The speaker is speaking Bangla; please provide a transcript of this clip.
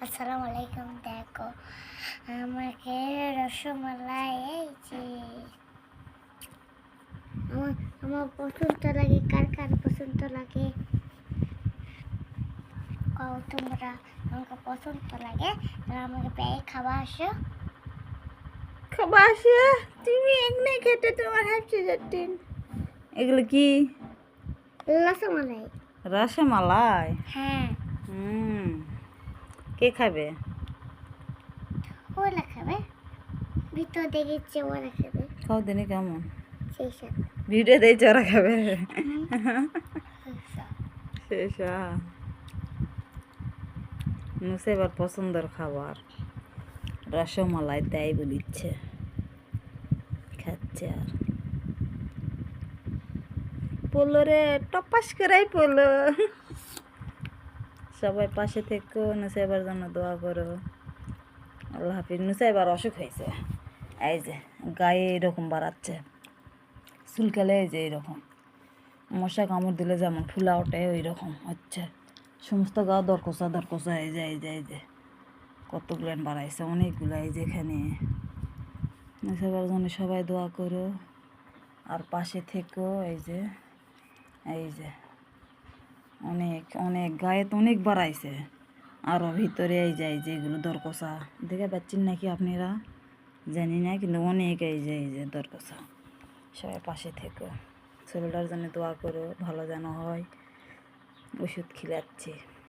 আসসালামু আলাইকুম। দেখো আমাকে রসমালাই এই যে আমার আমার পছন্দ লাগে। কার কার পছন্দ লাগে কও তোমরা। আমাকে পছন্দ লাগে, আমাকে পেয়ে খাওয়া আসো। খাবার আসে তুমি এমনি খেতে তোমার হাসি যাচ্ছেন। এগুলো কি? রসমালাই। রসমালাই। হ্যাঁ, হুম, কে খাবে? ওরা খাবে। ভিতর দেখেছে ওরা খাবে। খাও দিনে কেমন সেই সব ভিডিও দিয়েছে ওরা খাবে। শেষা নুসেবার পছন্দের খাবার রসমালাই, তাই বলিচ্ছে খাচ্ছে। আর পড়লো রে, টপাস করেই পড়লো। সবাই পাশে থেকো, নুসাইবার জন্য দোয়া করো। আল্লাহ হাফিজ। নুসাইবার অসুখ হয়েছে, এই যে গায়ে এরকম বাড়াচ্ছে, চুলকালে এই যে এইরকম, মশা কামড় দিলে যেমন ফুলা ওঠে ওই রকম হচ্ছে। সমস্ত গা দরকসা দরকসা এই যে এই যে এই যে কতগুলো বাড়াইছে, অনেকগুলো। এই যে এখানে নুসাইবার জন্য সবাই দোয়া করো আর পাশে থেকো। এই যে অনেক অনেক গায়ে তো অনেক বাড়াইছে, আরও ভিতরে এই যে এগুলো দরকসা দেখে পাচ্ছেন নাকি আপনারা জানি না, কিন্তু অনেক এই যে দরকসা। সবাই পাশে থেকো, ছেলেটার জন্য দোয়া করো, ভালো যেন হয়। ওষুধ খিলাচ্ছি।